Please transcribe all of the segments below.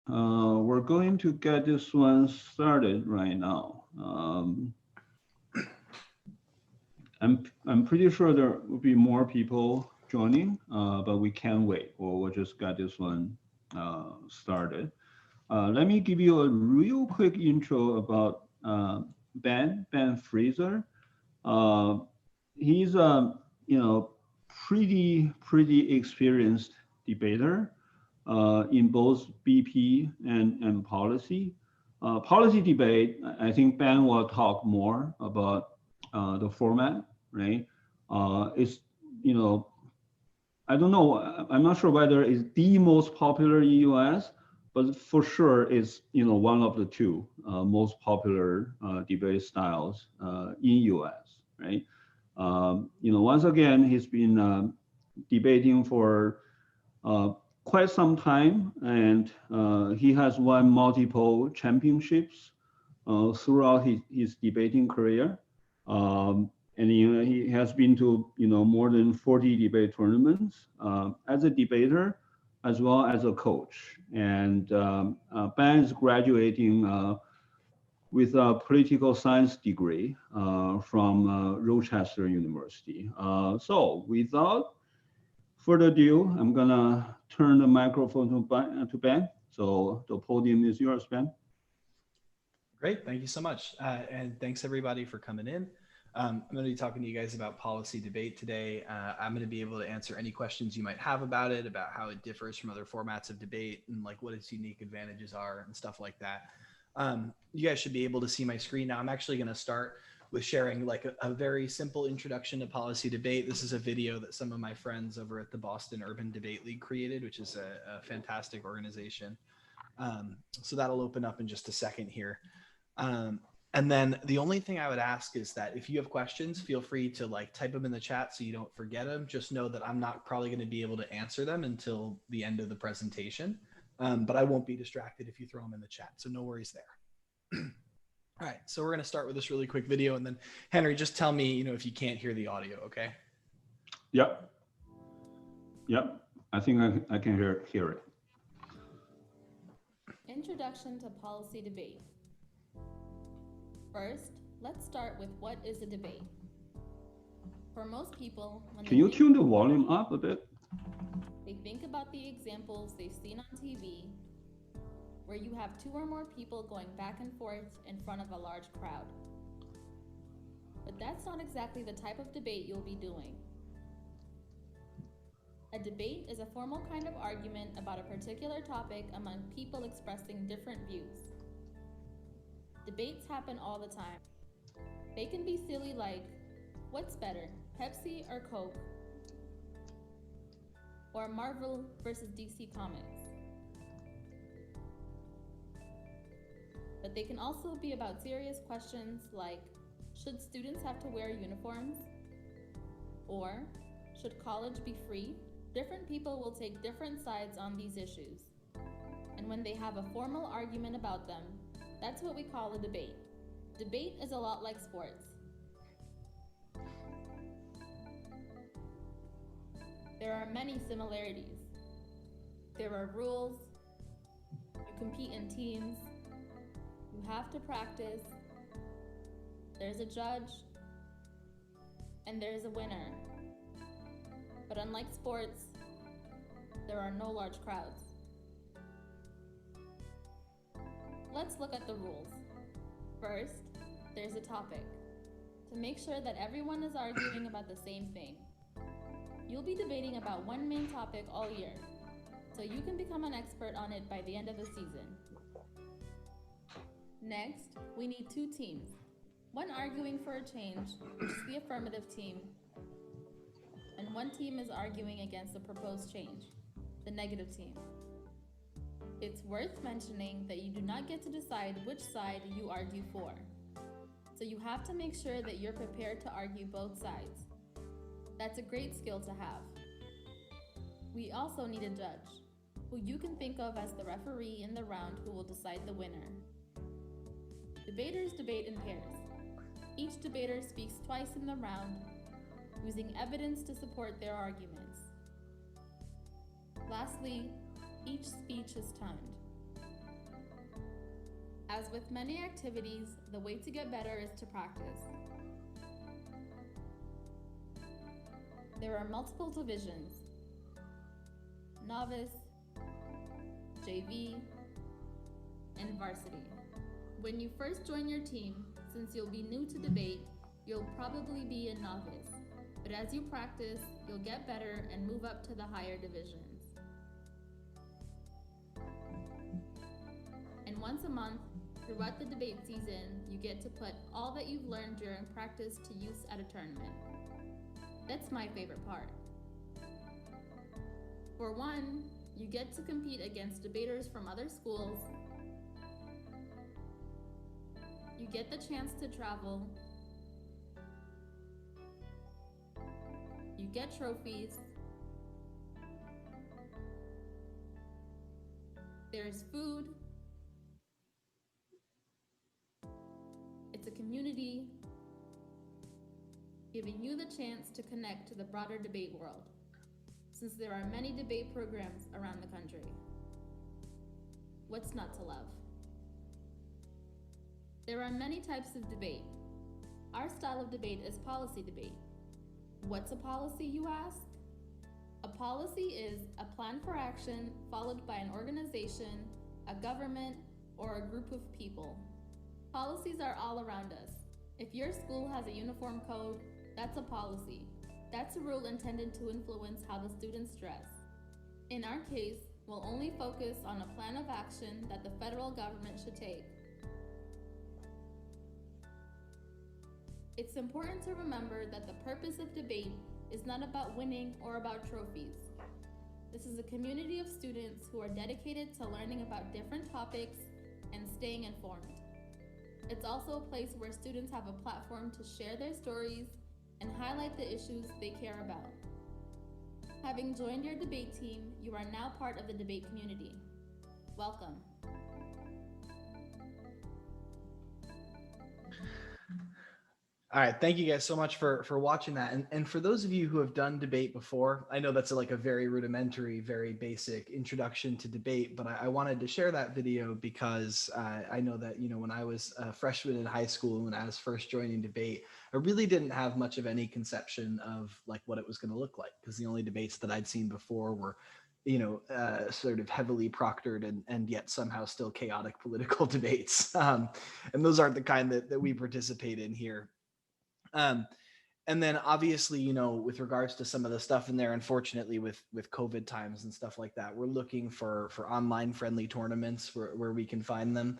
We're going to get this one started right now. I'm pretty sure there will be more people joining, but we can't wait. We'll just get this one started. Let me give you a real quick intro about Ben Fraser. Uh, he's a pretty experienced debater in both BP and policy. Policy debate, I think Ben will talk more about the format, right? It's, you know, I don't know, I'm not sure whether it's the most popular in US, but for sure it's, one of the two most popular debate styles in US, right? Once again, he's been debating for uh, quite some time, and he has won multiple championships throughout his debating career. And he has been to more than 40 debate tournaments as a debater as well as a coach. And Ben is graduating with a political science degree from Rochester University. So without further ado, I'm gonna turn the microphone to Ben. So the podium is yours, Ben. Great. Thank you so much. And thanks everybody for coming in. I'm going to be talking to you guys about policy debate today. I'm going to be able to answer any questions you might have about it, about how it differs from other formats of debate and like what its unique advantages are and stuff like that. You guys should be able to see my screen now. I'm actually going to start with sharing like a very simple introduction to policy debate. This is a video that some of my friends over at the Boston Urban Debate League created, which is a fantastic organization. So that'll open up in just a second here. Um, and then the only thing I would ask is that if you have questions, feel free to like type them in the chat so you don't forget them. Just know that I'm not probably going to be able to answer them until the end of the presentation. But I won't be distracted if you throw them in the chat. So no worries there. All right. So we're going to start with this really quick video. And then Henry, just tell me, if you can't hear the audio, okay? Yep. Yep. I think I can hear it. Introduction to policy debate. First, let's start with what is a debate. For most people, Can you tune the volume up a bit? They think about the examples they've seen on TV, where you have two or more people going back and forth in front of a large crowd. But that's not exactly the type of debate you'll be doing. A debate is a formal kind of argument about a particular topic among people expressing different views. Debates happen all the time. They can be silly like, what's better, Pepsi or Coke? Or Marvel versus DC Comics. But they can also be about serious questions like, should students have to wear uniforms? Or, should college be free? Different people will take different sides on these issues. And when they have a formal argument about them, that's what we call a debate. Debate is a lot like sports. There are many similarities. There are rules. You compete in teams. You have to practice. There's a judge. And there's a winner. But unlike sports, there are no large crowds. Let's look at the rules. First, there's a topic, to make sure that everyone is arguing about the same thing. You'll be debating about one main topic all year, so you can become an expert on it by the end of the season. Next, we need two teams, one arguing for a change, which is the affirmative team, and one team is arguing against the proposed change, the negative team. It's worth mentioning that you do not get to decide which side you argue for. So you have to make sure that you're prepared to argue both sides. That's a great skill to have. We also need a judge, who you can think of as the referee in the round who will decide the winner. Debaters debate in pairs. Each debater speaks twice in the round, using evidence to support their arguments. Lastly, each speech is timed. As with many activities, the way to get better is to practice. There are multiple divisions: novice, JV, and varsity. When you first join your team, since you'll be new to debate, you'll probably be a novice. But as you practice, you'll get better and move up to the higher divisions. And once a month, throughout the debate season, you get to put all that you've learned during practice to use at a tournament. That's my favorite part. For one, you get to compete against debaters from other schools. You get the chance to travel. You get trophies. There's food. It's a community, giving you the chance to connect to the broader debate world, since there are many debate programs around the country. What's not to love? There are many types of debate. Our style of debate is policy debate. What's a policy, you ask? A policy is a plan for action followed by an organization, a government, or a group of people. Policies are all around us. If your school has a uniform code, that's a policy. That's a rule intended to influence how the students dress. In our case, we'll only focus on a plan of action that the federal government should take. It's important to remember that the purpose of debate is not about winning or about trophies. This is a community of students who are dedicated to learning about different topics and staying informed. It's also a place where students have a platform to share their stories and highlight the issues they care about. Having joined your debate team, you are now part of the debate community. Welcome. All right, thank you guys so much for watching that. And for those of you who have done debate before, I know that's like a very rudimentary, very basic introduction to debate, but I wanted to share that video because I know that, you know, when I was a freshman in high school, when I was first joining debate, I really didn't have much of any conception of like what it was going to look like, because the only debates that I'd seen before were, you know, sort of heavily proctored and yet somehow still chaotic political debates. And those aren't the kind that we participate in here. And then obviously, you know, with regards to some of the stuff in there, unfortunately with COVID times and stuff like that, we're looking for online friendly tournaments where we can find them.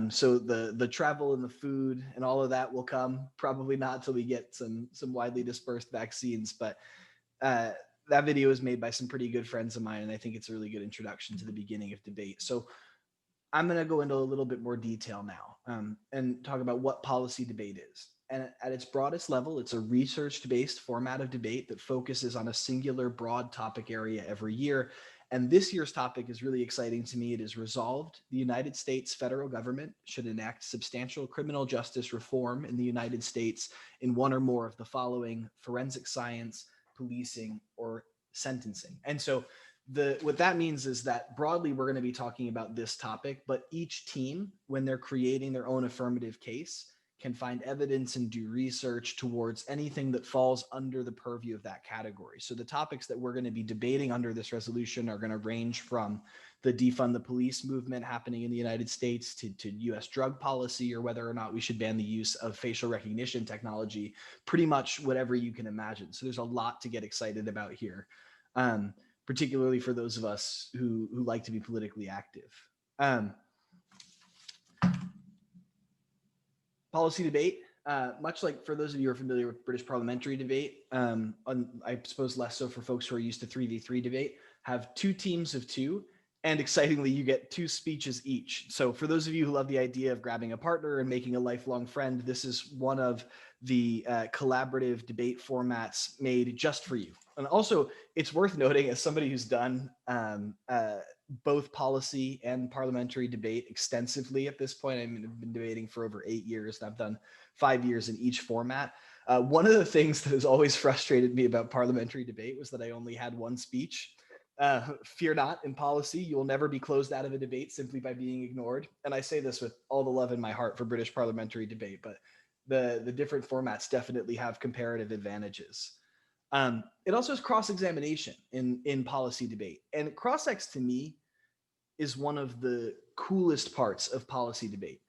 So the travel and the food and all of that will come, probably not till we get some widely dispersed vaccines, but that video is made by some pretty good friends of mine. And I think it's a really good introduction to the beginning of debate. So I'm going to go into a little bit more detail now and talk about what policy debate is. And at its broadest level, it's a research-based format of debate that focuses on a singular broad topic area every year. And this year's topic is really exciting to me. It is resolved: the United States federal government should enact substantial criminal justice reform in the United States in one or more of the following: forensic science, policing, or sentencing. And so what that means is that broadly, we're going to be talking about this topic, but each team, when they're creating their own affirmative case, can find evidence and do research towards anything that falls under the purview of that category. So the topics that we're going to be debating under this resolution are going to range from the defund the police movement happening in the United States to US drug policy, or whether or not we should ban the use of facial recognition technology, pretty much whatever you can imagine. So there's a lot to get excited about here, particularly for those of us who like to be politically active. Policy debate, much like for those of you who are familiar with British parliamentary debate, I suppose less so for folks who are used to 3v3 debate, have two teams of two, and excitingly, you get two speeches each. So for those of you who love the idea of grabbing a partner and making a lifelong friend, this is one of the collaborative debate formats made just for you. And also, it's worth noting, as somebody who's done both policy and parliamentary debate extensively at this point, I've been debating for over 8 years, and I've done 5 years in each format. One of the things that has always frustrated me about parliamentary debate was that I only had one speech. Fear not, in policy, you will never be closed out of a debate simply by being ignored. And I say this with all the love in my heart for British parliamentary debate, but the different formats definitely have comparative advantages. It also has cross-examination in policy debate. And cross-ex to me is one of the coolest parts of policy debate.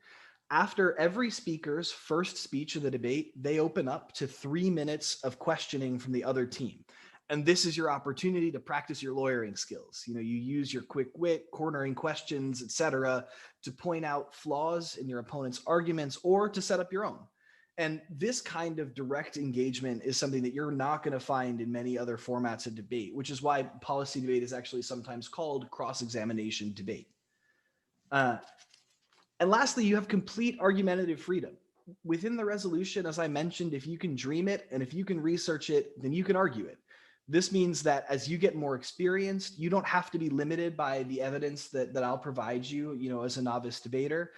After every speaker's first speech of the debate, they open up to 3 minutes of questioning from the other team. And this is your opportunity to practice your lawyering skills. You use your quick wit, cornering questions, etc., to point out flaws in your opponent's arguments or to set up your own. And this kind of direct engagement is something that you're not going to find in many other formats of debate, which is why policy debate is actually sometimes called cross-examination debate. And lastly, you have complete argumentative freedom. Within the resolution, as I mentioned, if you can dream it and if you can research it, then you can argue it. This means that as you get more experienced, you don't have to be limited by the evidence that I'll provide you, as a novice debater.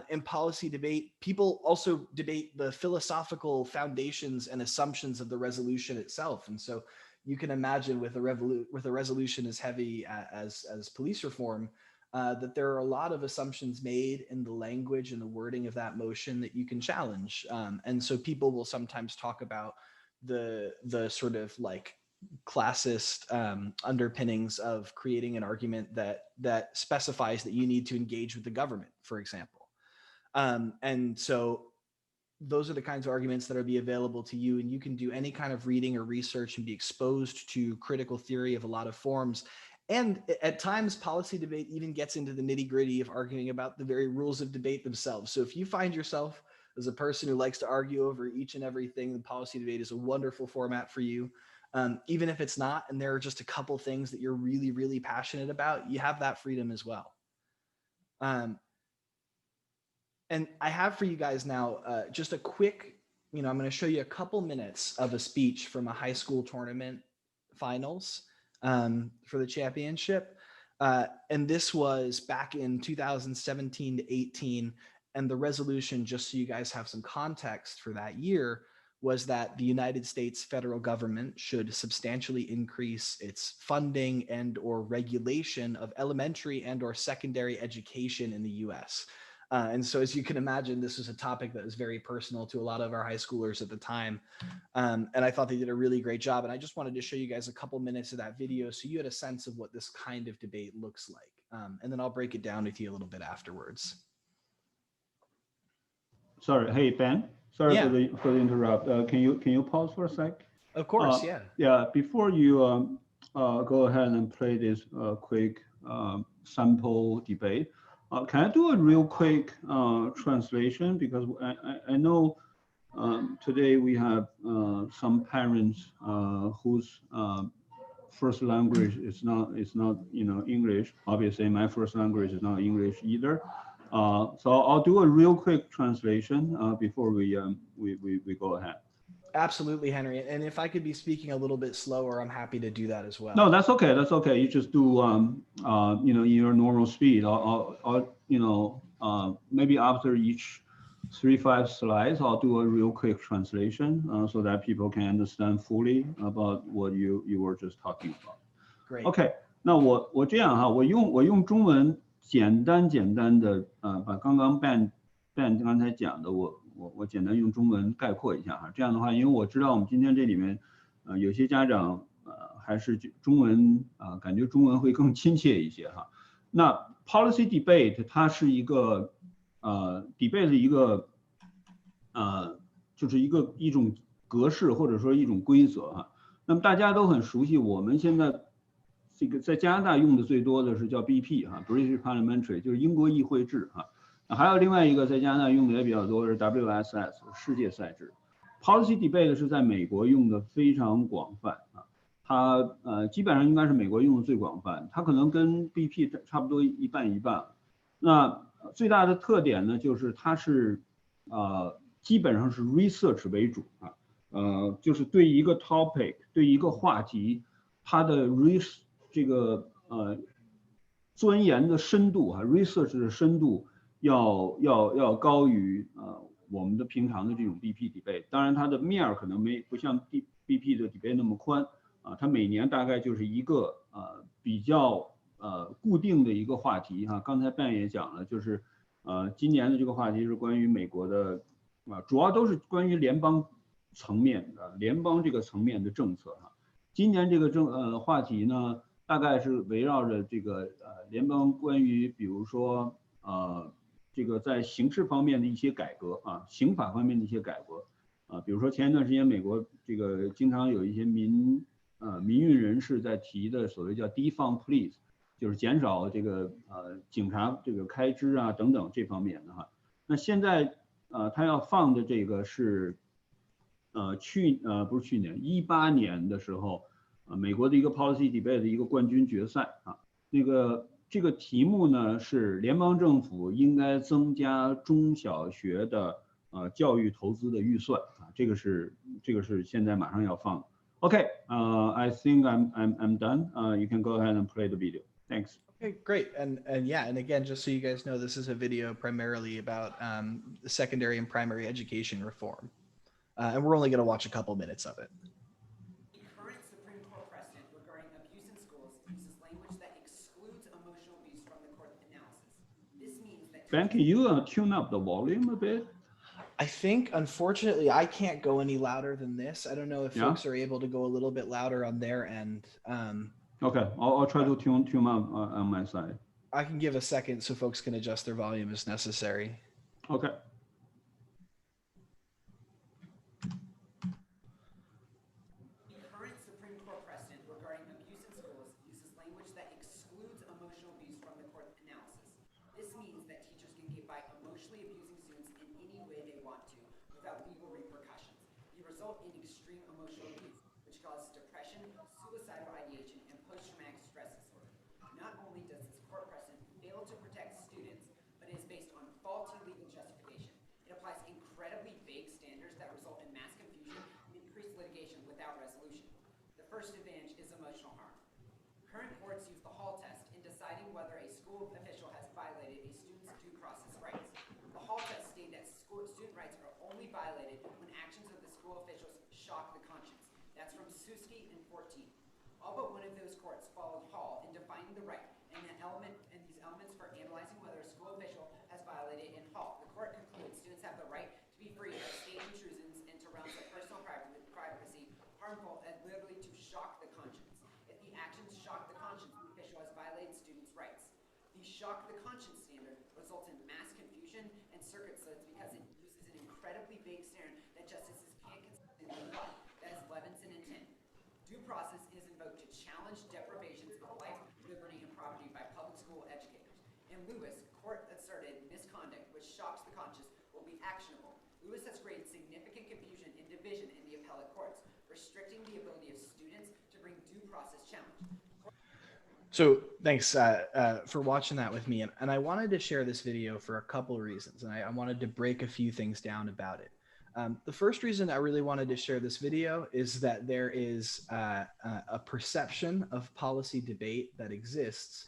In policy debate, people also debate the philosophical foundations and assumptions of the resolution itself. And so you can imagine with a resolution as heavy as police reform, that there are a lot of assumptions made in the language and the wording of that motion that you can challenge. And so people will sometimes talk about the sort of like classist underpinnings of creating an argument that specifies that you need to engage with the government, for example. And so those are the kinds of arguments that will be available to you, and you can do any kind of reading or research and be exposed to critical theory of a lot of forms. And at times, policy debate even gets into the nitty-gritty of arguing about the very rules of debate themselves. So if you find yourself as a person who likes to argue over each and everything, the policy debate is a wonderful format for you. Even if it's not, and there are just a couple things that you're really, really passionate about, you have that freedom as well. And I have for you guys now just a quick, I'm going to show you a couple minutes of a speech from a high school tournament finals for the championship. And this was back in 2017 to 18. And the resolution, just so you guys have some context for that year, was that the United States federal government should substantially increase its funding and or regulation of elementary and or secondary education in the US. And so as you can imagine, this was a topic that was very personal to a lot of our high schoolers at the time. And I thought they did a really great job. And I just wanted to show you guys a couple minutes of that video so you had a sense of what this kind of debate looks like. And then I'll break it down with you a little bit afterwards. Sorry, hey, Ben, sorry Yeah. for the interrupt. Can you pause for a sec? Of course, yeah. Yeah, before you go ahead and play this quick sample debate, can I do a real quick translation? Because I know today we have some parents whose first language is not English. Obviously, my first language is not English either. So I'll do a real quick translation before we go ahead. Absolutely, Henry. And if I could be speaking a little bit slower, I'm happy to do that as well. No, that's okay. That's okay. You just do in your normal speed. I'll maybe after each 3-5 slides, I'll do a real quick translation so that people can understand fully about what you were just talking about. Great. OK， 那我这样哈，我用中文简单的把刚刚 Ben 刚才讲的我简单用中文概括一下哈。这样的话，因为我知道我们今天这里面有些家长还是中文感觉中文会更亲切一些哈。那 policy debate 它是一个debate 的一个就是一种格式或者说一种规则哈。那么大家都很熟悉，我们现在这个在加拿大用的最多的是叫 BP 哈 ，British Parliamentary， 就是英国议会制哈。还有另外一个在加拿大用的也比较多是 WSS 世界赛制。Policy debate 是在美国用的非常广泛啊，它基本上应该是美国用的最广泛，它可能跟 BP 差不多一半一半。那最大的特点呢，就是它是基本上是 research 为主啊，就是对一个 topic 对一个话题，它的这个钻研的深度啊 ，research 的深度要高于我们的平常的这种 BP debate。当然它的面儿可能不像 BP 的 debate 那么宽啊，它每年大概就是一个比较固定的一个话题哈。刚才 Ben 也讲了，就是今年的这个话题是关于美国的主要都是关于联邦层面的联邦这个层面的政策哈。今年这个话题呢，大概是围绕着这个联邦关于比如说这个在刑事方面的一些改革啊，刑法方面的一些改革比如说前一段时间美国这个经常有一些民运人士在提的所谓叫 defund police， 就是减少这个警察这个开支啊等等这方面的哈。那现在他要放的这个是不是去年18年的时候美国的一个 policy debate 的一个冠军决赛啊，这个题目呢是联邦政府应该增加中小学的教育投资的预算啊，这个是现在马上要放。Okay, I think I'm done. You can go ahead and play the video. Thanks. Okay, great. And yeah, and again, just so you guys know, this is a video primarily about the secondary and primary education reform. And we're only going to watch a couple minutes of it. The current Supreme Court precedent regarding abuse in schools uses language that excludes emotional abuse from the court analysis. This means that... Ben, can you tune up the volume a bit? I think, unfortunately, I can't go any louder than this. I don't know if folks are able to go a little bit louder on their end. Okay, I'll try to tune up on my side. I can give a second so folks can adjust their volume as necessary. Okay. The current Supreme Court precedent regarding abuse in schools uses language that excludes emotional abuse from the court analysis. This means that teachers can get by emotionally abusing students in any way they want to without legal repercussions. The result in extreme emotional abuse, which causes depression, suicidal ideation, and post-traumatic stress disorder. Not only does this court precedent fail to protect students, but it is based on faulty legal justification. It applies incredibly vague standards that result in mass confusion and increased litigation without resolution. The first advantage is emotional harm. Current courts use the Hall test in deciding whether a school official has violated a student's due process rights. The Hall test stated that student rights are only violated when actions of the school officials shock the conscience. That's from Suski and 14. All but one of those courts followed Hall in defining the right and these elements for analyzing whether a school official has violated in Hall. The court concludes students have the right to be free of state intrusions into realms of personal privacy, harmful and literally to shock the conscience. If the actions shock the conscience, the official has violated students' rights. The shock the conscience standard results in mass confusion and circuit splits because it uses an incredibly vague standard that justices can't consistently apply. That is Levinson and 10. Due process is invoked to challenge deprivations of life, liberty, and property by public school educators. In Lewis, court asserted misconduct which shocks the conscience will be actionable. Lewis has created significant confusion and division in the appellate courts, restricting the ability of students to bring due process challenge. So thanks for watching that with me. And I wanted to share this video for a couple of reasons. And I wanted to break a few things down about it. The first reason I really wanted to share this video is that there is a perception of policy debate that exists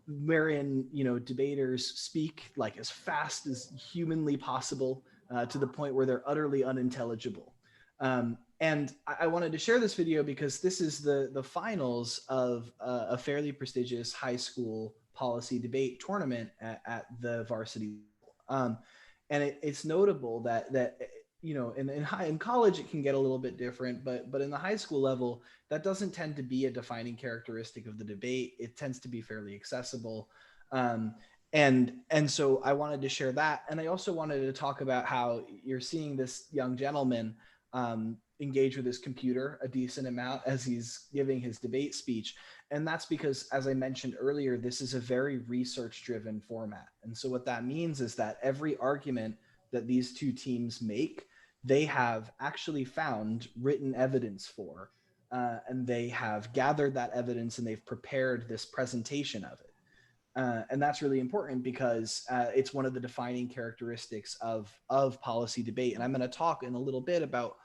wherein, debaters speak like as fast as humanly possible to the point where they're utterly unintelligible. And I wanted to share this video because this is the finals of a fairly prestigious high school policy debate tournament at the varsity level. And it's notable that in college it can get a little bit different, but in the high school level, that doesn't tend to be a defining characteristic of the debate. It tends to be fairly accessible. And so I wanted to share that. And I also wanted to talk about how you're seeing this young gentleman engage with his computer a decent amount as he's giving his debate speech. And that's because, as I mentioned earlier, this is a very research-driven format. And so what that means is that every argument that these two teams make, they have actually found written evidence for, and they have gathered that evidence and they've prepared this presentation of it. And that's really important because it's one of the defining characteristics of policy debate. And I'm going to talk in a little bit about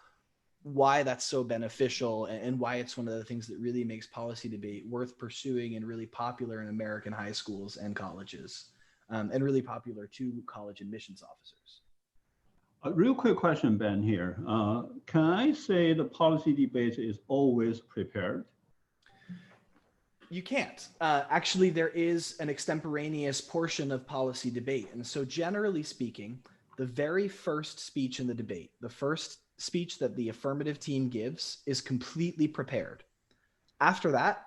why that's so beneficial and why it's one of the things that really makes policy debate worth pursuing and really popular in American high schools and colleges, and really popular to college admissions officers. A real quick question, Ben, here. Can I say the policy debate is always prepared? You can't. Actually, there is an extemporaneous portion of policy debate. And so generally speaking, the very first speech in the debate, the first speech that the affirmative team gives is completely prepared. After that,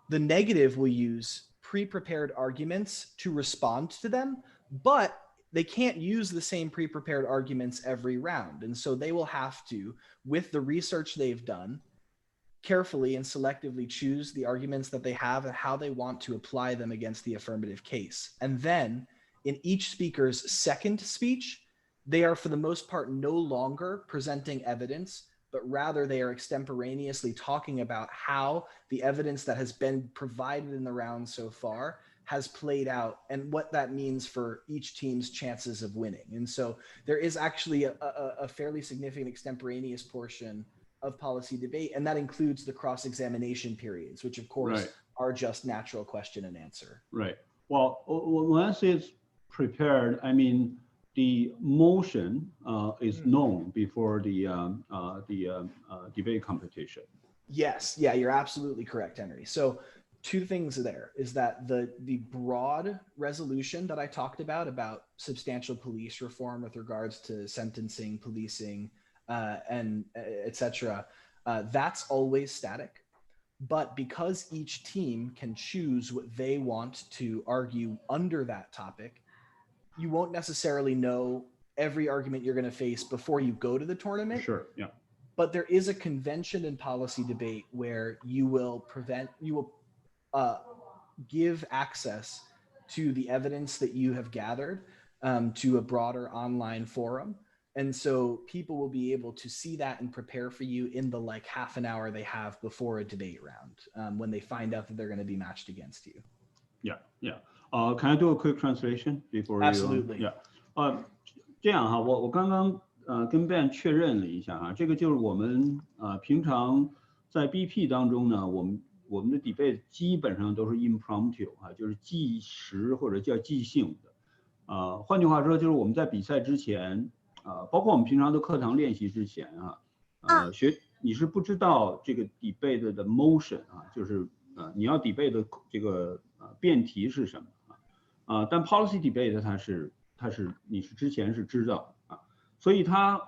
the negative will use pre-prepared arguments to respond to them, but they can't use the same pre-prepared arguments every round. And so they will have to, with the research they've done, carefully and selectively choose the arguments that they have and how they want to apply them against the affirmative case. And then in each speaker's second speech, they are for the most part no longer presenting evidence, but rather they are extemporaneously talking about how the evidence that has been provided in the round so far has played out and what that means for each team's chances of winning. And so there is actually a fairly significant extemporaneous portion of policy debate, and that includes the cross-examination periods, which of course are just natural question and answer. Right. Well, when I say it's prepared, I mean the motion is known before the debate competition. Yes. Yeah, you're absolutely correct, Henry. So two things there is that the broad resolution that I talked about substantial police reform with regards to sentencing, policing, and et cetera, that's always static. But because each team can choose what they want to argue under that topic, you won't necessarily know every argument you're going to face before you go to the tournament. Sure, yeah. But there is a convention in policy debate where you will give access to the evidence that you have gathered to a broader online forum. And so people will be able to see that and prepare for you in the like half an hour they have before a debate round when they find out that they're going to be matched against you. Yeah, yeah. Can I do a quick translation before Absolutely. you? Yeah. 这样哈，我刚刚跟 Ben 确认了一下哈，这个就是我们平常在 BP 当中呢，我们的 debate 基本上都是 impromptu 啊，就是即时或者叫即兴的。换句话说，就是我们在比赛之前。包括我们平常的课堂练习之前你是不知道这个 debate 的 motion 就是你要 debate 的这个辩题是什么但 policy debate 它是你是之前是知道所以它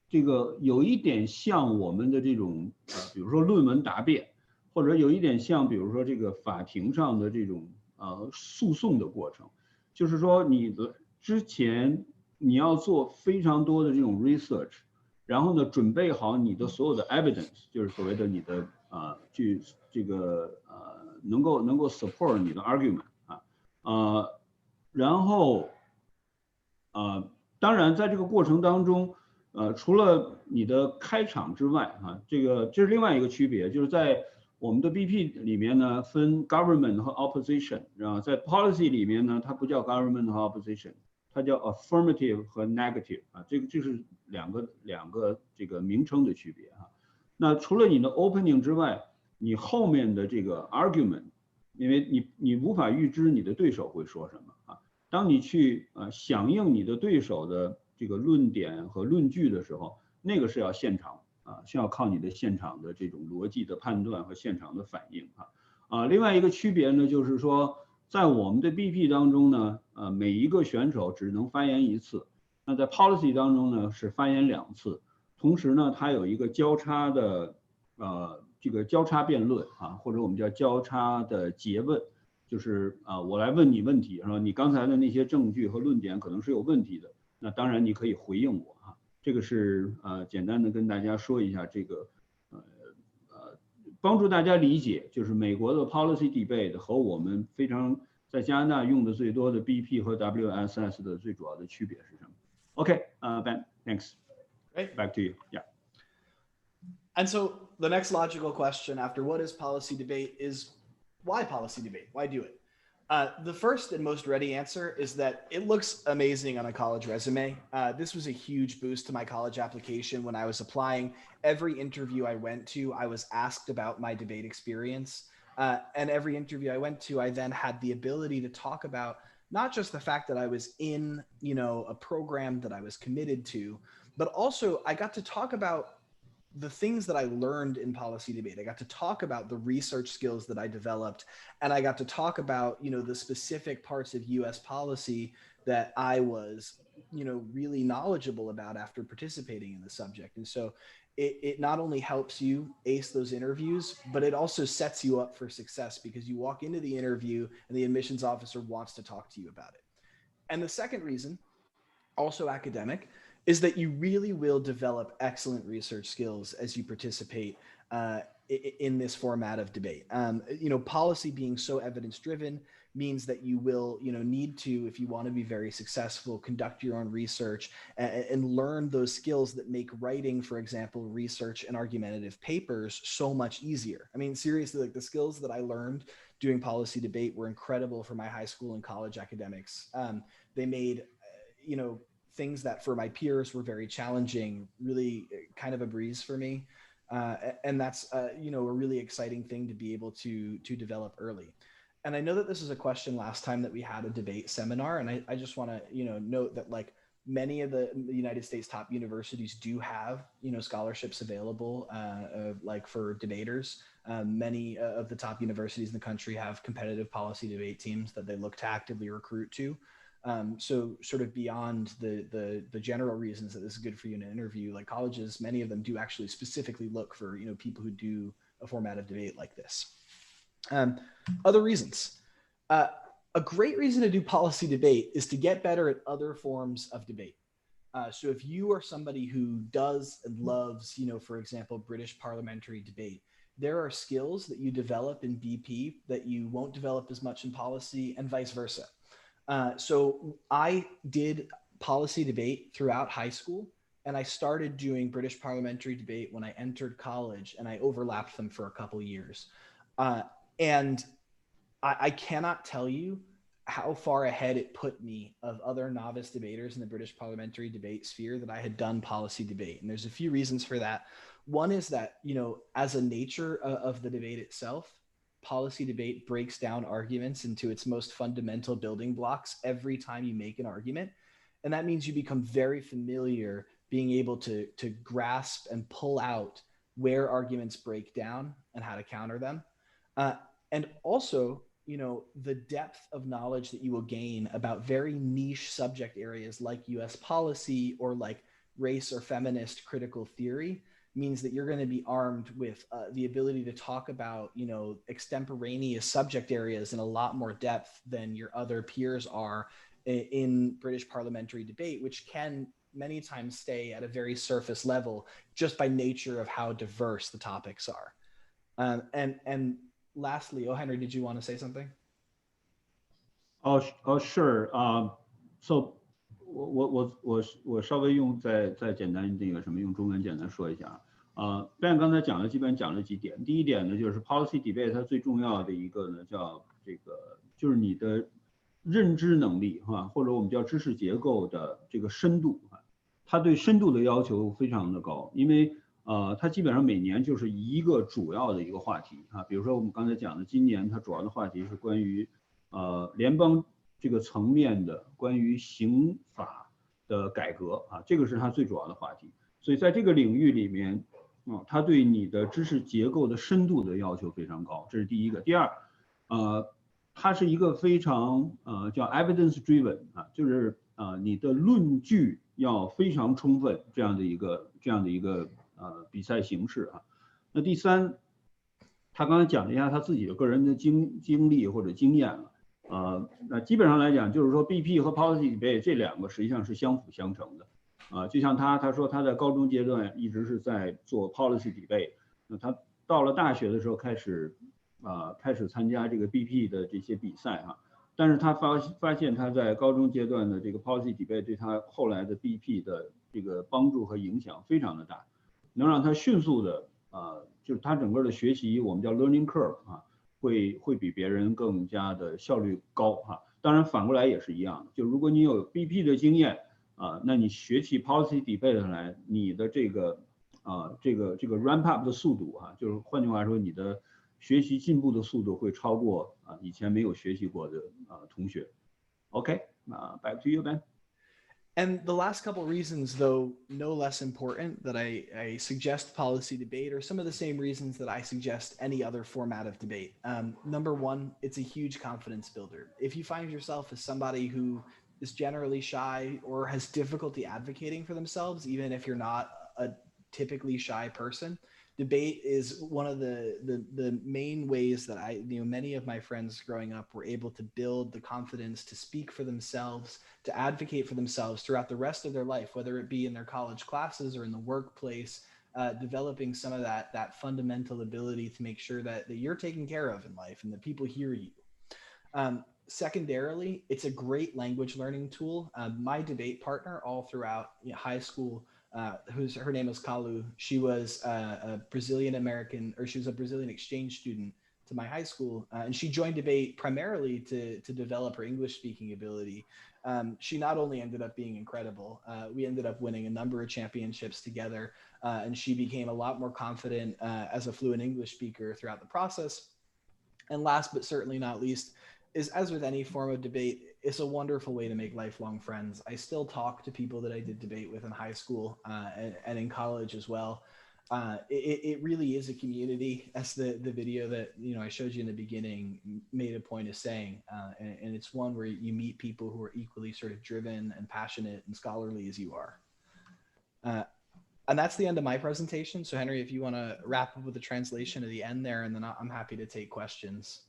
这个有一点像我们的这种比如说论文答辩，或者有一点像比如说这个法庭上的这种诉讼的过程，就是说你的之前。你要做非常多的这种 research， 然后呢，准备好你的所有的 evidence， 就是所谓的你的能够 support 你的 argument 然后当然在这个过程当中，除了你的开场之外这是另外一个区别，就是在我们的 BP 里面呢分 government 和 opposition， 然后在 policy 里面呢它不叫 government 和 opposition。它叫 affirmative 和 negative 这是两个这个名称的区别那除了你的 opening 之外，你后面的这个 argument， 因为你无法预知你的对手会说什么当你去响应你的对手的这个论点和论据的时候，那个是要现场需要靠你的现场的这种逻辑的判断和现场的反应另外一个区别呢，就是说。在我们的 BP 当中呢，每一个选手只能发言一次。那在 policy 当中呢是发言2次，同时呢它有一个交叉的这个交叉辩论或者我们叫交叉的诘问，就是我来问你问题，然后你刚才的那些证据和论点可能是有问题的，那当然你可以回应我这个是简单的跟大家说一下这个。帮助大家理解，就是美国的 policy debate 和我们非常在加拿大用的最多的 BP 和 WSS 的最主要的区别是什么 ？OK, Ben, thanks. Great. Back to you. Yeah. And so the next logical question after what is policy debate is why policy debate? Why do it? The first and most ready answer is that it looks amazing on a college resume. This was a huge boost to my college application when I was applying. Every interview I went to, I was asked about my debate experience. And every interview I went to, I then had the ability to talk about not just the fact that I was in, a program that I was committed to, but also I got to talk about the things that I learned in policy debate. I got to talk about the research skills that I developed, and I got to talk about, the specific parts of US policy that I was, really knowledgeable about after participating in the subject. And so it not only helps you ace those interviews, but it also sets you up for success because you walk into the interview and the admissions officer wants to talk to you about it. And the second reason, also academic, is that you really will develop excellent research skills as you participate in this format of debate. Policy being so evidence-driven means that you will, need to, if you want to be very successful, conduct your own research and learn those skills that make writing, for example, research and argumentative papers so much easier. I mean, seriously, like the skills that I learned doing policy debate were incredible for my high school and college academics. They made, things that for my peers were very challenging, really kind of a breeze for me. And that's, a really exciting thing to be able to develop early. And I know that this is a question last time that we had a debate seminar. And I just want to, note that like many of the United States top universities do have, scholarships available like for debaters. Many of the top universities in the country have competitive policy debate teams that they look to actively recruit to. So sort of beyond the general reasons that this is good for you in an interview, like colleges, many of them do actually specifically look for, people who do a format of debate like this. Other reasons. A great reason to do policy debate is to get better at other forms of debate. So if you are somebody who does and loves, for example, British parliamentary debate, there are skills that you develop in BP that you won't develop as much in policy and vice versa. So I did policy debate throughout high school, and I started doing British parliamentary debate when I entered college, and I overlapped them for a couple years. And I cannot tell you how far ahead it put me of other novice debaters in the British parliamentary debate sphere that I had done policy debate. And there's a few reasons for that. One is that, as a nature of the debate itself, policy debate breaks down arguments into its most fundamental building blocks every time you make an argument. And that means you become very familiar being able to grasp and pull out where arguments break down and how to counter them. And also, the depth of knowledge that you will gain about very niche subject areas like US policy or like race or feminist critical theory means that you're going to be armed with the ability to talk about, extemporaneous subject areas in a lot more depth than your other peers are in British parliamentary debate, which can many times stay at a very surface level just by nature of how diverse the topics are. And lastly, Henry, did you want to say something? Sure. So 我稍微再简单用中文简单说一下。Ben 刚才基本讲了几点。第一点呢，就是 policy debate 它最重要的一个呢，叫就是你的认知能力或者我们叫知识结构的这个深度它对深度的要求非常的高，因为它基本上每年就是一个主要的一个话题比如说我们刚才讲的，今年它主要的话题是关于联邦这个层面的关于刑法的改革这个是它最主要的话题。所以在这个领域里面它对你的知识结构的深度的要求非常高，这是第一个。第二，它是一个非常叫 evidence driven 就是你的论据要非常充分这样的一个比赛形式那第三，他刚才讲了一下他自己的个人的经历或者经验了那基本上来讲就是说 BP 和 policy debate 这两个实际上是相辅相成的就像他说他在高中阶段一直是在做 policy debate， 那他到了大学的时候开始参加这个 BP 的这些比赛但是他发现他在高中阶段的这个 policy debate 对他后来的 BP 的这个帮助和影响非常的大，能让他迅速的就是他整个的学习我们叫 learning curve 会比别人更加的效率高当然反过来也是一样的，就如果你有 BP 的经验那你学起 policy debate 来，你的这个 ramp up 的速度就是换句话说，你的学习进步的速度会超过以前没有学习过的同学。OK， back to you, Ben. And the last couple reasons, though no less important, that I suggest policy debate are some of the same reasons that I suggest any other format of debate. Number one, it's a huge confidence builder. If you find yourself as somebody who is generally shy or has difficulty advocating for themselves, even if you're not a typically shy person, debate is one of the main ways that many of my friends growing up were able to build the confidence to speak for themselves, to advocate for themselves throughout the rest of their life, whether it be in their college classes or in the workplace, developing some of that fundamental ability to make sure that you're taken care of in life and that people hear you. Secondarily, it's a great language learning tool. My debate partner all throughout high school, her name is Kalu. She was a Brazilian American, or she was a Brazilian exchange student to my high school, and she joined debate primarily to develop her English speaking ability. She not only ended up being incredible, we ended up winning a number of championships together, and she became a lot more confident as a fluent English speaker throughout the process. And last but certainly not least, is as with any form of debate, it's a wonderful way to make lifelong friends. I still talk to people that I did debate with in high school and in college as well. It really is a community, as the video that I showed you in the beginning made a point of saying, and it's one where you meet people who are equally sort of driven and passionate and scholarly as you are. And that's the end of my presentation. So Henry, if you want to wrap up with the translation at the end there, and then I'm happy to take questions.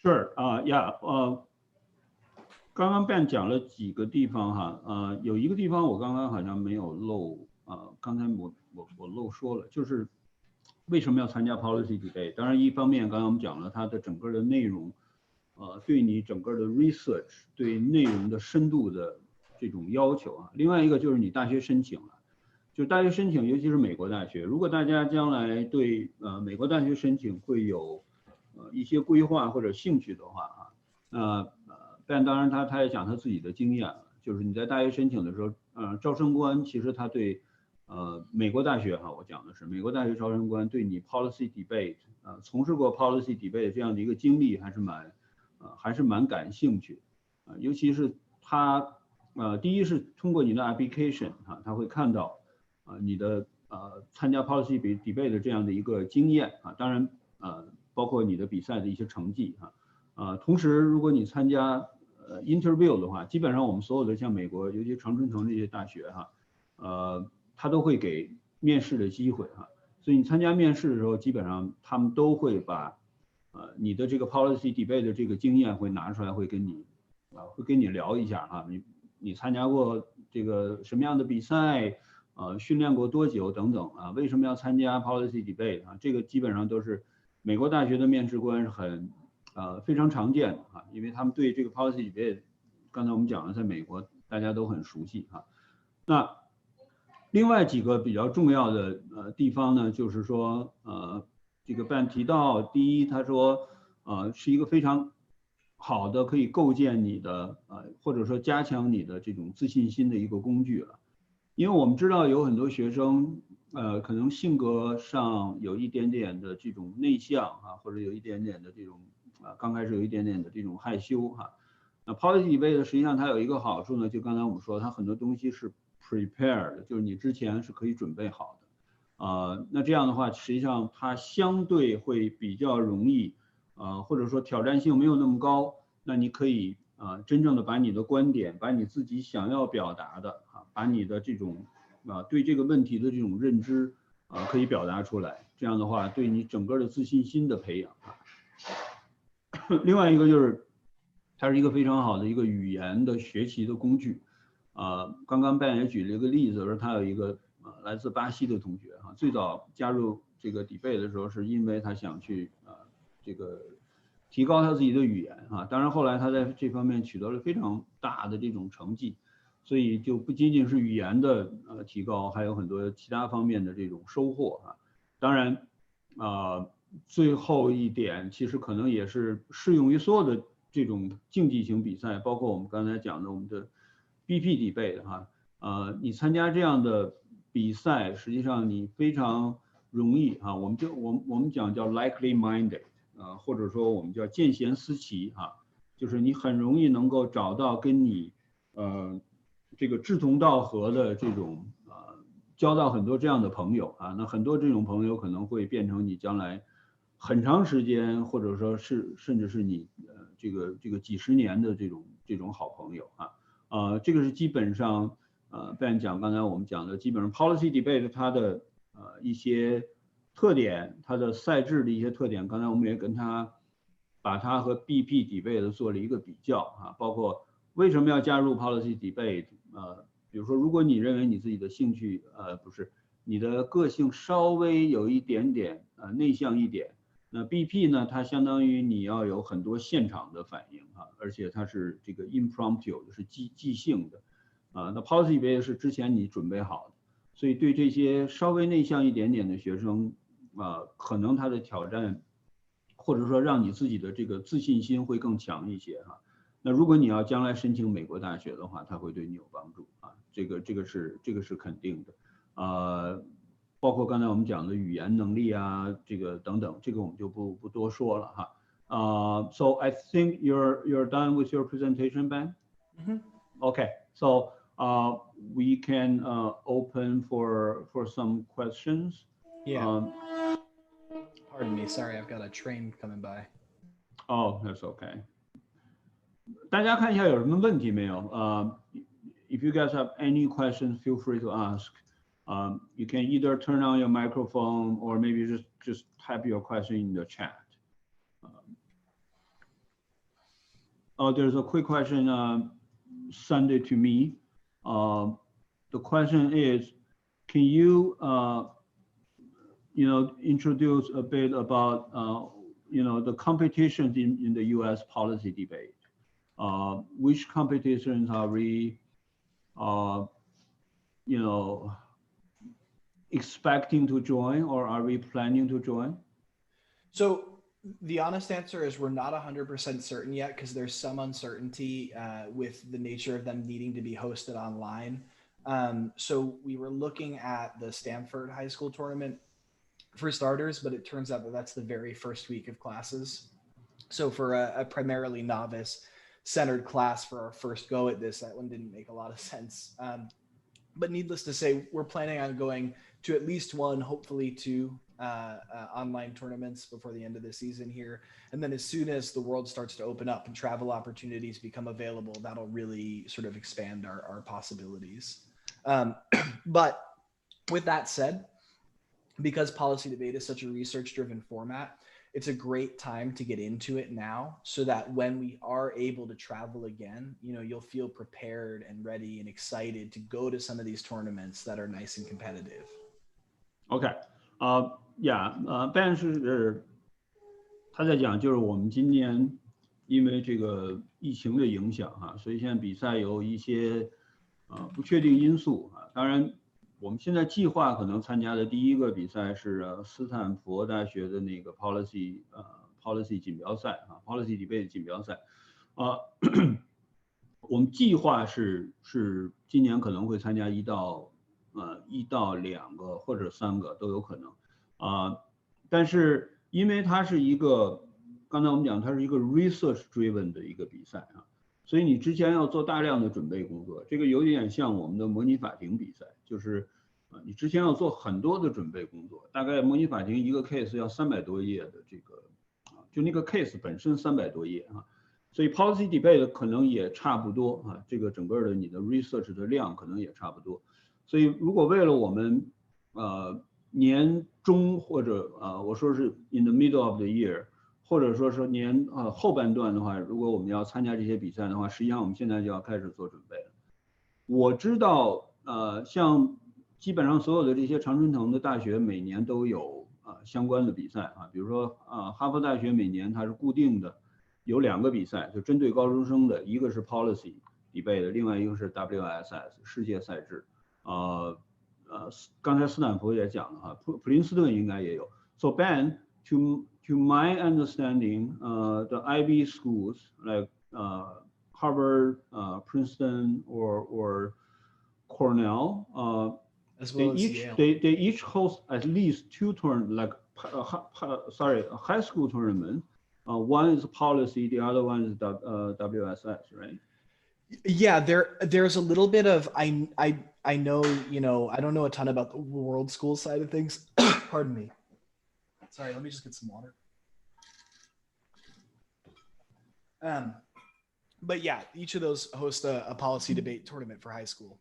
Sure. Yeah. 刚刚 Ben 讲了几个地方哈，有一个地方我刚刚好像没有漏，刚才我漏说了，就是为什么要参加 policy debate？ 当然，一方面刚刚我们讲了它的整个的内容，对你整个的 research 对内容的深度的这种要求啊。另外一个就是你大学申请了，就大学申请，尤其是美国大学，如果大家将来对美国大学申请会有一些规划或者兴趣的话啊，但当然他也讲他自己的经验，就是你在大学申请的时候，招生官其实他对美国大学哈，我讲的是美国大学招生官对你 policy debate 从事过 policy debate 这样的一个经历还是蛮感兴趣尤其是他第一是通过你的 application 他会看到你的参加 policy debate 的这样的一个经验当然包括你的比赛的一些成绩同时如果你参加interview 的话，基本上我们所有的像美国，尤其常春藤这些大学他都会给面试的机会所以你参加面试的时候，基本上他们都会把你的这个 policy debate 的这个经验会拿出来，会跟你聊一下你参加过这个什么样的比赛训练过多久等等为什么要参加 policy debate 这个基本上都是美国大学的面试官是非常常见的因为他们对这个 policy debate 刚才我们讲了，在美国大家都很熟悉那另外几个比较重要的地方呢，就是说这个 Ben 提到，第一他说是一个非常好的可以构建你的或者说加强你的这种自信心的一个工具了，因为我们知道有很多学生可能性格上有一点点的这种内向或者有一点点的这种刚开始有一点点的这种害羞那 policy debate 实际上它有一个好处呢，就刚才我们说，它很多东西是 prepared， 就是你之前是可以准备好的那这样的话，实际上它相对会比较容易或者说挑战性没有那么高，那你可以真正的把你的观点，把你自己想要表达的把你的这种对这个问题的这种认知可以表达出来，这样的话对你整个的自信心的培养另外一个就是它是一个非常好的一个语言的学习的工具刚刚 Ben 也举了一个例子，说他有一个来自巴西的同学最早加入这个 debate 的时候，是因为他想去这个提高他自己的语言当然后来他在这方面取得了非常大的这种成绩，所以就不仅仅是语言的提高，还有很多其他方面的这种收获当然最后一点其实可能也是适用于所有的这种竞技型比赛，包括我们刚才讲的我们的 BP debate 你参加这样的比赛，实际上你非常容易我们讲叫 likely minded 或者说我们叫见贤思齐就是你很容易能够找到跟你这个志同道合的这种交到很多这样的朋友啊，那很多这种朋友可能会变成你将来很长时间，或者说是甚至是你这个几十年的这种好朋友啊，这个是基本上Ben讲刚才我们讲的，基本上 policy debate 它的一些特点，它的赛制的一些特点，刚才我们也把它和 BP debate 做了一个比较啊，包括为什么要加入 policy debate 比如说，如果你认为你自己的兴趣不是你的个性稍微有一点点内向一点，那 BP 呢，它相当于你要有很多现场的反应而且它是这个 impromptu 就是即兴的那 policy debate 是之前你准备好的，所以对这些稍微内向一点点的学生可能他的挑战或者说让你自己的这个自信心会更强一些那如果你要将来申请美国大学的话，它会对你有帮助这个是肯定的包括刚才我们讲的语言能力这个等等，这个我们就不多说了So I think you're done with your presentation, Ben? Okay, so we can open for some questions. Yeah. Pardon me, sorry, I've got a train coming by. Oh, that's okay. 大家看一下有什么问题没有？If you guys have any questions, feel free to ask. You can either turn on your microphone or maybe just type your question in the chat. There's a quick question sent it to me. The question is, can you introduce a bit about the competitions in the U.S. policy debate? Which competitions are we expecting to join, or are we planning to join? So the honest answer is we're not 100% certain yet because there's some uncertainty with the nature of them needing to be hosted online. So we were looking at the Stanford High School tournament for starters, but it turns out that that's the very first week of classes. So for a primarily novice-centered class for our first go at this, that one didn't make a lot of sense. But needless to say, we're planning on going to at least one, hopefully two online tournaments before the end of the season here. And then as soon as the world starts to open up and travel opportunities become available, that'll really sort of expand our possibilities. But with that said, because policy debate is such a research-driven format, it's a great time to get into it now so that when we are able to travel again, you'll feel prepared and ready and excited to go to some of these tournaments that are nice and competitive. Okay. Ben 是他在讲，就是我们今年因为这个疫情的影响所以现在比赛有一些不确定因素当然我们现在计划可能参加的第一个比赛是斯坦福大学的那个 policy 锦标赛policy debate 锦标赛我们计划是今年可能会参加1到2个或者3个都有可能但是因为它是一个刚才我们讲它是一个 research driven 的一个比赛所以你之前要做大量的准备工作，这个有点像我们的模拟法庭比赛，就是你之前要做很多的准备工作，大概模拟法庭一个 case 要300多页的这个就那个 case 本身300多页所以 policy debate 可能也差不多这个整个的你的 research 的量可能也差不多，所以如果为了我们年中或者我说是 in the middle of the year。或者说是年后半段的话，如果我们要参加这些比赛的话，实际上我们现在就要开始做准备了。我知道像基本上所有的这些常春藤的大学每年都有相关的比赛比如说哈佛大学每年它是固定的有2个比赛，就针对高中生的，一个是 policy debate 另外一个是 WSS 世界赛制刚才斯坦福也讲了普林斯顿应该也有。So Ben, to my understanding, the Ivy schools like Harvard, Princeton, or Cornell, as well as Yale. They each host at least 2 tournaments, a high school tournament. One is policy, the other one is WSS, right? Yeah, there's a little bit of I know, you know, I don't know a ton about the world school side of things. Pardon me. Sorry, let me just get some water. But yeah, each of those host a policy debate tournament for high school.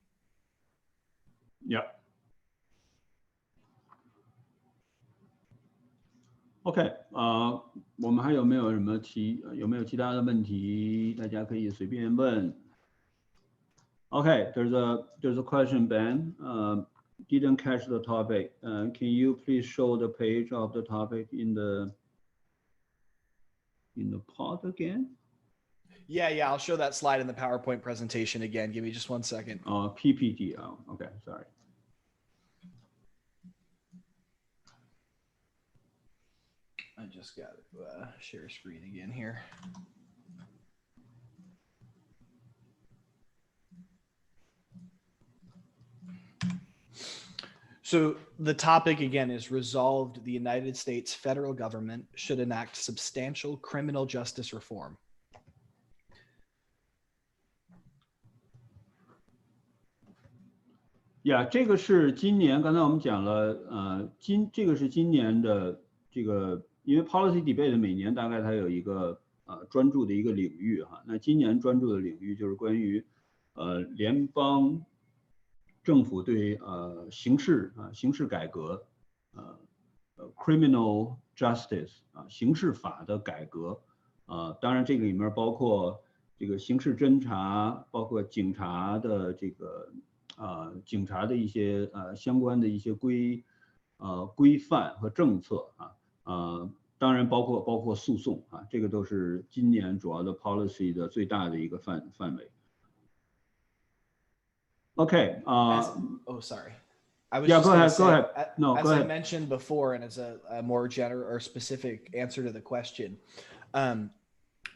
Yeah. OK， 我们还有没有什么有没有其他的问题？大家可以随便问。OK, there's a question, Ben. Didn't catch the topic. Can you please show the page of the topic in the pod again? Yeah, I'll show that slide in the PowerPoint presentation again. Give me just 1 second. PPT. Oh, OK, sorry. I just got to share screen again here. So the topic again is resolved the United States federal government should enact substantial criminal justice reform. Yeah, 这个是今年，刚才我们讲了，这个是今年的这个，因为 policy debate 每年大概它有一个专注的一个领域哈，那今年专注的领域就是关于联邦政府对刑事改革criminal justice 刑事法的改革当然这个里面包括这个刑事侦查，包括警察的这个。警察的一些相关的一些规范和政策当然包括诉讼这个都是今年主要的 policy 的最大的一个范围。OK, oh, sorry. I was yeah, just go ahead. No, as go ahead. I mentioned before, and as a more general or specific answer to the question,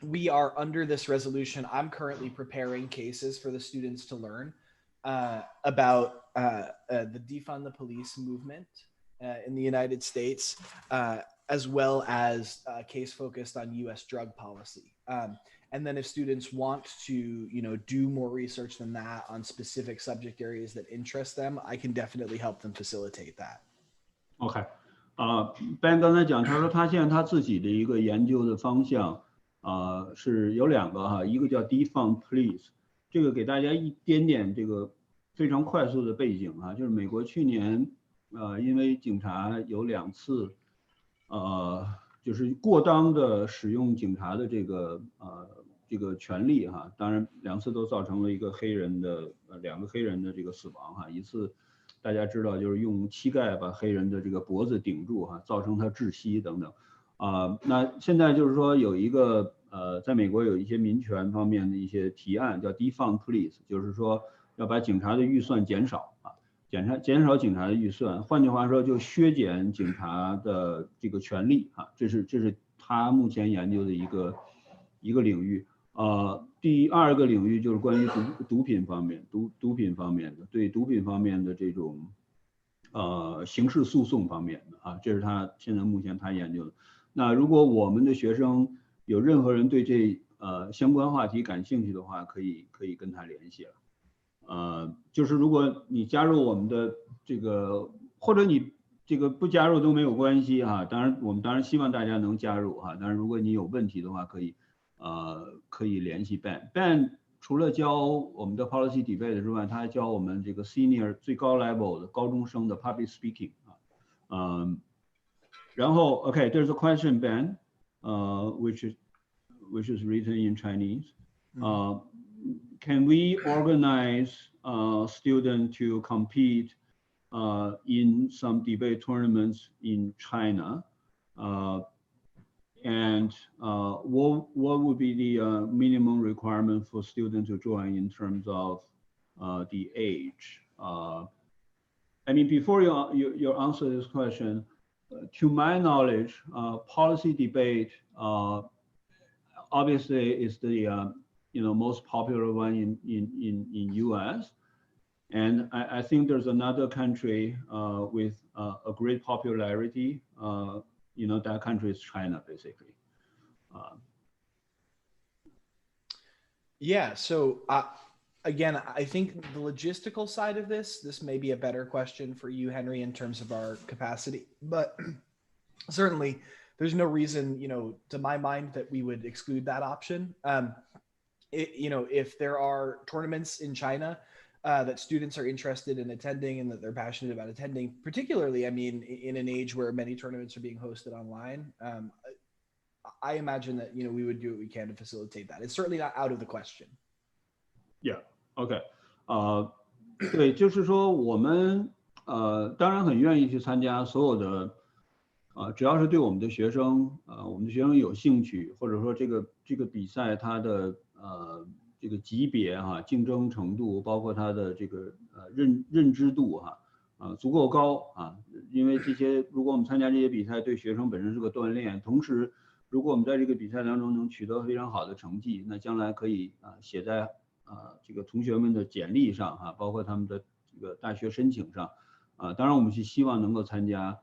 we are under this resolution. I'm currently preparing cases for the students to learn. About the defund the police movement in the United States, as well as a case focused on U.S. drug policy. And then if students want to, you know, do more research than that on specific subject areas that interest them, I can definitely help them facilitate that. OK, Ben 刚才讲，他说他现在他自己的一个研究的方向是有2个一个叫 defund police。这个给大家一点点这个非常快速的背景就是美国去年因为警察有2次就是过当的使用警察的这个权利当然2次都造成了一个黑人的2个黑人的这个死亡一次大家知道就是用膝盖把黑人的这个脖子顶住造成他窒息等等那现在就是说有一个在美国有一些民权方面的一些提案叫 defund police， 就是说要把警察的预算减少减少警察的预算，换句话说就削减警察的这个权利这是他目前研究的一个领域第2个领域就是关于毒品方面毒品方面的对毒品方面的这种刑事诉讼方面的这是他现在目前他研究的。那如果我们的学生有任何人对这相关话题感兴趣的话，可以跟他联系了。就是如果你加入我们的这个，或者你这个不加入都没有关系当然我们当然希望大家能加入但是如果你有问题的话，可以联系 Ben。Ben 除了教我们的 policy debate 之外，他还教我们这个 senior 最高 level 的高中生的 public speaking然后 OK, there's a question, Ben, which is written in Chinese. Can we organize students to compete in some debate tournaments in China? And what would be the minimum requirement for students to join in terms of the age? I mean, before you answer this question, to my knowledge, policy debate obviously is the most popular one in US, and I think there's another country with a great popularity. That country is China, basically. Yeah. So again, I think the logistical side of this may be a better question for you, Henry, in terms of our capacity, but certainly there's no reason, to my mind, that we would exclude that option. If there are tournaments in China that students are interested in attending and that they're passionate about attending, particularly, I mean, in an age where many tournaments are being hosted online, I imagine that, we would do what we can to facilitate that. It's certainly not out of the question. Yeah, OK，对，就是说我们当然很愿意去参加所有的只要是对我们的学生我们的学生有兴趣，或者说这个比赛它的这个级别哈，竞争程度，包括它的这个认知度哈足够高啊，因为这些如果我们参加这些比赛，对学生本身是个锻炼，同时如果我们在这个比赛当中能取得非常好的成绩，那将来可以写在这个同学们的简历上哈，包括他们的这个大学申请上当然我们是希望能够参加，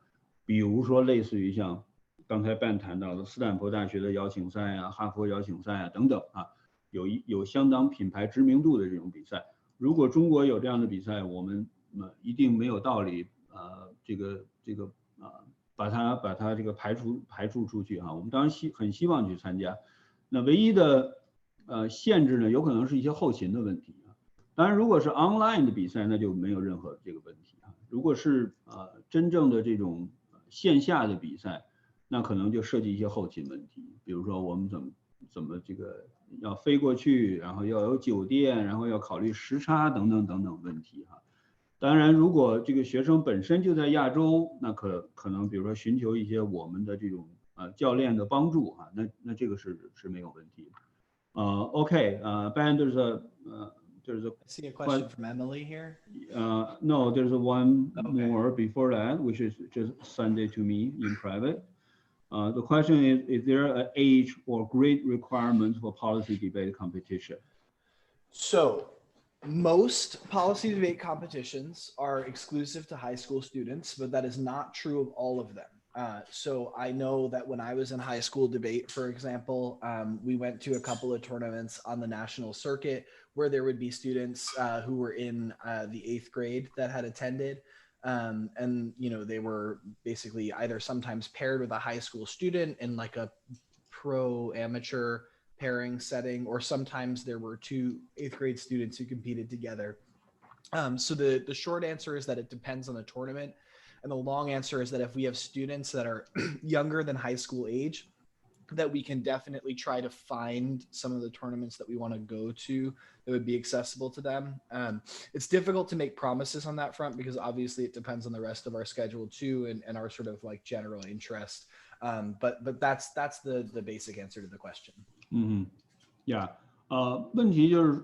比如说类似于像刚才Ben谈到的斯坦福大学的邀请赛啊、哈佛邀请赛啊等等啊，有相当品牌知名度的这种比赛。如果中国有这样的比赛，我们一定没有道理这个把它这个排除出去哈。我们当然很希望去参加。那唯一的限制呢，有可能是一些后勤的问题啊。当然，如果是 online 的比赛，那就没有任何这个问题啊。如果是真正的这种线下的比赛，那可能就涉及一些后勤问题，比如说我们怎么这个要飞过去，然后要有酒店，然后要考虑时差等等问题哈。当然，如果这个学生本身就在亚洲，那可能比如说寻求一些我们的这种教练的帮助哈，那这个是没有问题的。OK, Ben, there's a I see a question from Emily here. No, there's one Okay. more before that, which is just send it to me in private. The question is there an age or grade requirement for policy debate competition? So most policy debate competitions are exclusive to high school students, but that is not true of all of them. So I know that when I was in high school debate, for example, we went to a couple of tournaments on the national circuit where there would be students who were in the 8th grade that had attended. And, they were basically either sometimes paired with a high school student in like a pro amateur pairing setting, or sometimes there were 2 8th grade students who competed together. So the short answer is that it depends on the tournament. And the long answer is that if we have students that are younger than high school age, that we can definitely try to find some of the tournaments that we want to go to that would be accessible to them. It's difficult to make promises on that front because obviously it depends on the rest of our schedule too, and our sort of like general interest. But that's the basic answer to the question. Yeah. 问题就是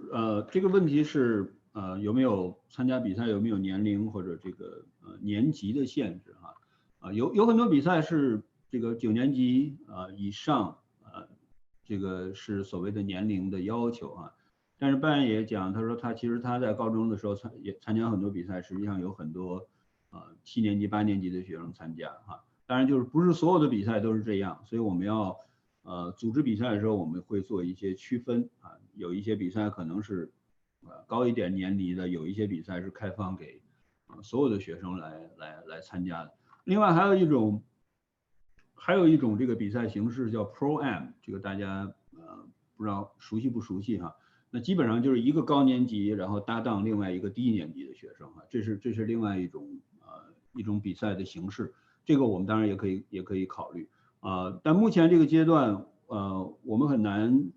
这个问题是有没有参加比赛有没有年龄或者这个年级的限制哈有很多比赛是这个9年级以上这个是所谓的年龄的要求啊，但是Ben也讲，他说其实他在高中的时候也参加很多比赛，实际上有很多7年级8年级的学生参加哈，当然就是不是所有的比赛都是这样，所以我们要组织比赛的时候我们会做一些区分啊，有一些比赛可能是高一点年龄的，有一些比赛是开放给所有的学生来参加的。另外还有一种这个比赛形式叫 Pro-Am， 这个大家不知道熟悉不熟悉哈？那基本上就是一个高年级，然后搭档另外一个低年级的学生哈，这是另外一种比赛的形式，这个我们当然也可以考虑但目前这个阶段我们很难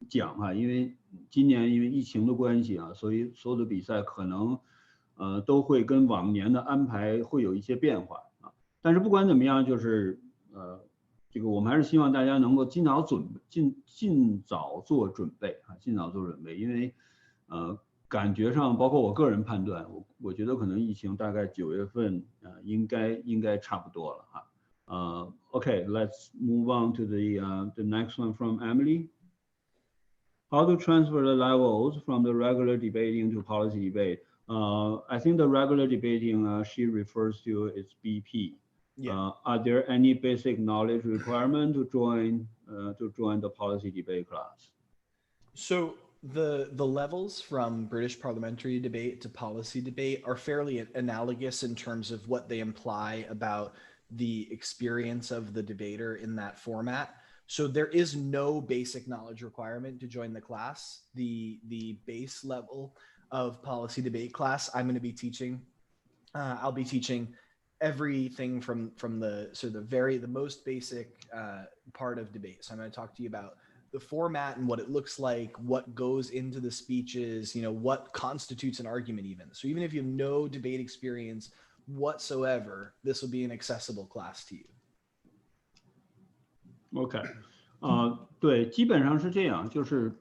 讲哈，因为今年因为疫情的关系啊，所以所有的比赛可能都会跟往年的安排会有一些变化啊。但是不管怎么样，就是这个我们还是希望大家能够尽早做准备啊，尽早做准备，因为感觉上包括我个人判断，我觉得可能疫情大概9月份应该差不多了哈。Okay, let's move on to the next one from Emily. How to transfer the levels from the regular debating to policy debate? I think the regular debating she refers to is BP. Yeah. Are there any basic knowledge requirement to join the policy debate class? So the levels from British parliamentary debate to policy debate are fairly analogous in terms of what they imply about the experience of the debater in that format. So there is no basic knowledge requirement to join the class. The base level of policy debate class I'm going to be teaching, I'll be teaching everything from the sort of the most basic part of debate. So I'm going to talk to you about the format and what it looks like, what goes into the speeches, you know, what constitutes an argument even. So even if you have no debate experience whatsoever, this will be an accessible class to you. OK， 对，基本上是这样，就是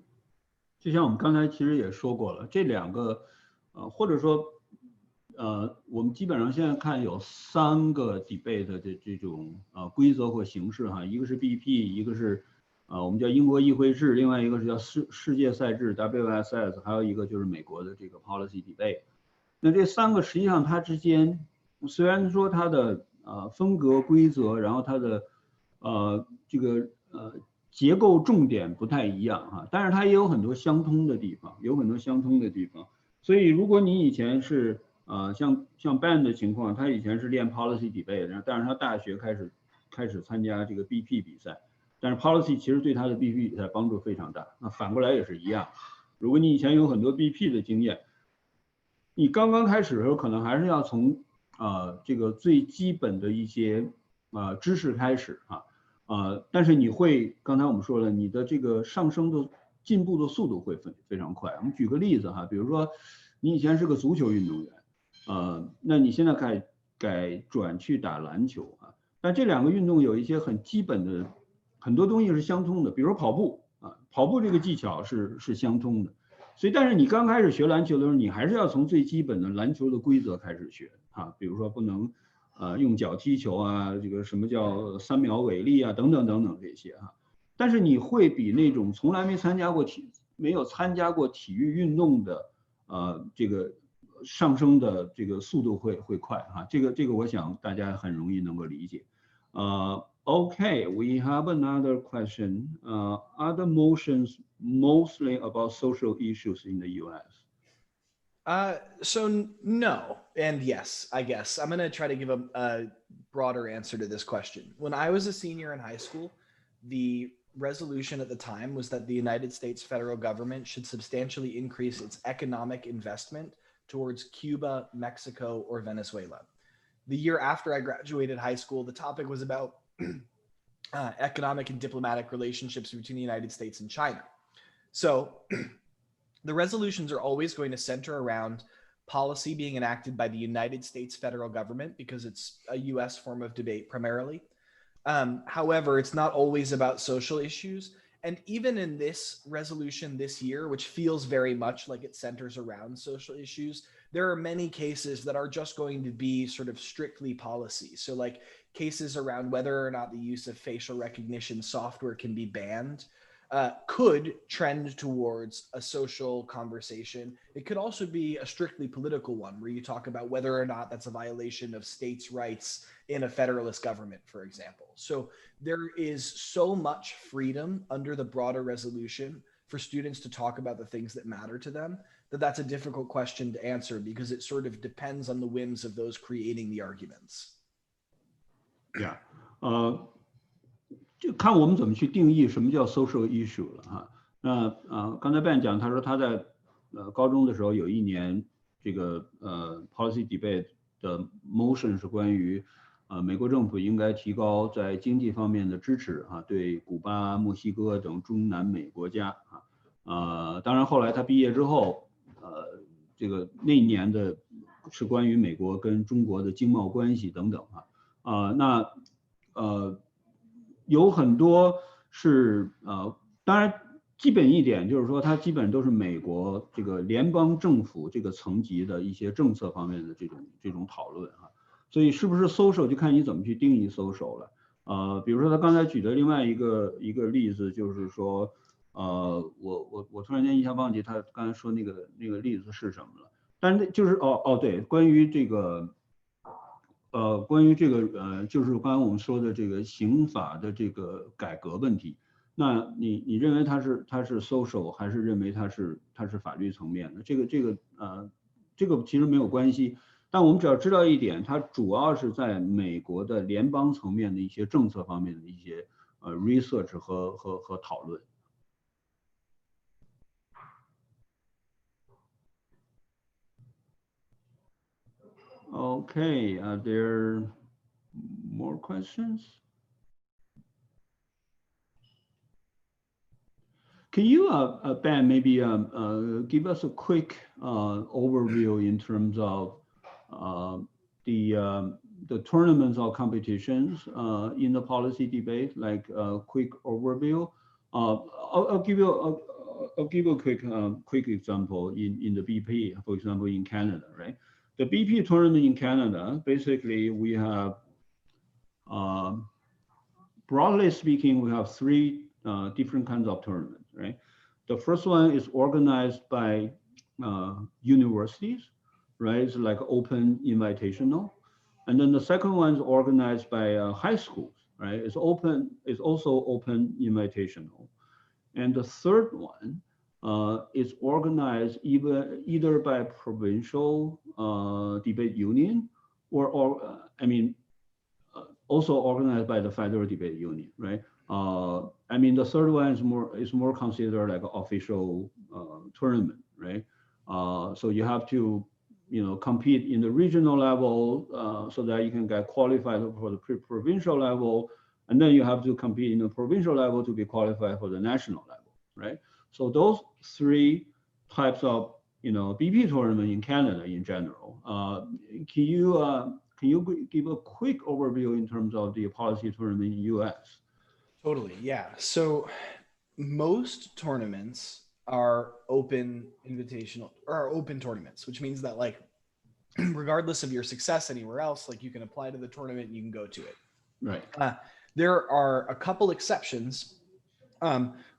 就像我们刚才其实也说过了，这两个或者说我们基本上现在看有3个 debate 的这种规则或形式哈，一个是 BP， 一个是我们叫英国议会制，另外一个是叫世界赛制 WSS， 还有一个就是美国的这个 policy debate。那这3个实际上它之间虽然说它的风格规则，然后它的这个结构重点不太一样哈，但是它也有很多相通的地方，所以如果你以前是像 Ben 的情况，他以前是练 policy debate， 但是他大学开始参加这个 BP 比赛，但是 policy 其实对他的 BP 比赛帮助非常大。那反过来也是一样，如果你以前有很多 BP 的经验，你刚刚开始的时候可能还是要从这个最基本的一些知识开始但是你会刚才我们说了，你的这个上升的进步的速度会非常快。我们举个例子哈，比如说你以前是个足球运动员，那你现在改转去打篮球但这2个运动有一些很基本的很多东西是相通的，比如说跑步跑步这个技巧是相通的。所以但是你刚开始学篮球的时候，你还是要从最基本的篮球的规则开始学比如说不能用脚踢球这个什么叫3秒违例等等这些但是你会比那种从来没有参加过体育运动的这个上升的这个速度会快这个我想大家很容易能够理解。Okay, we have another question. Are the motions mostly about social issues in the US? So no, and yes, I guess. I'm going to try to give a broader answer to this question. When I was a senior in high school, the resolution at the time was that the United States federal government should substantially increase its economic investment towards Cuba, Mexico, or Venezuela. The year after I graduated high school, the topic was about economic and diplomatic relationships between the United States and China. So the resolutions are always going to center around policy being enacted by the United States federal government because it's a US form of debate primarily. However, it's not always about social issues. And even in this resolution this year, which feels very much like it centers around social issues, there are many cases that are just going to be sort of strictly policy. So like cases around whether or not the use of facial recognition software can be banned could trend towards a social conversation. It could also be a strictly political one where you talk about whether or not that's a violation of states' rights in a federalist government, for example. So there is so much freedom under the broader resolution for students to talk about the things that matter to them that's a difficult question to answer because it sort of depends on the whims of those creating the arguments. Yeah. 就看我们怎么去定义什么叫 social issue 了那刚才 Ben 讲，他说他在高中的时候有一年这个policy debate 的 motion 是关于美国政府应该提高在经济方面的支持对古巴、墨西哥等中南美国家当然后来他毕业之后这个那一年的是关于美国跟中国的经贸关系等等那有很多是当然基本一点就是说它基本都是美国这个联邦政府这个层级的一些政策方面的这种讨论所以是不是 social 就看你怎么去定义 social 了比如说他刚才举的另外一个例子就是说我突然间一下忘记他刚才说那个例子是什么了，但是就是对，关于这个就是刚才我们说的这个刑法的这个改革问题那你认为它是social 还是认为它是法律层面的？这个其实没有关系，但我们只要知道一点，它主要是在美国的联邦层面的一些政策方面的一些research 和讨论。Okay, are there more questions? Can you, Ben, maybe give us a quick overview in terms of the tournaments or competitions in the policy debate, like a quick overview? I'll give you a quick example in the BP, for example, in Canada, right? The BP tournament in Canada, basically we have, broadly speaking, we have three different kinds of tournaments, right? The first one is organized by universities, right? It's like open invitational. And then the second one is organized by high schools, right? It's also open invitational. And the third one is organized either by provincial debate union or also organized by the federal debate union, right? The third one is more considered like an official tournament, right? So you have to, compete in the regional level so that you can get qualified for the provincial level, and then you have to compete in the provincial level to be qualified for the national level, right? So those three types of, BP tournament in Canada in general. Can you give a quick overview in terms of the policy tournament in US? Totally, yeah. So most tournaments are open invitational or open tournaments, which means that like regardless of your success anywhere else, like you can apply to the tournament and you can go to it. Right. There are a couple exceptions,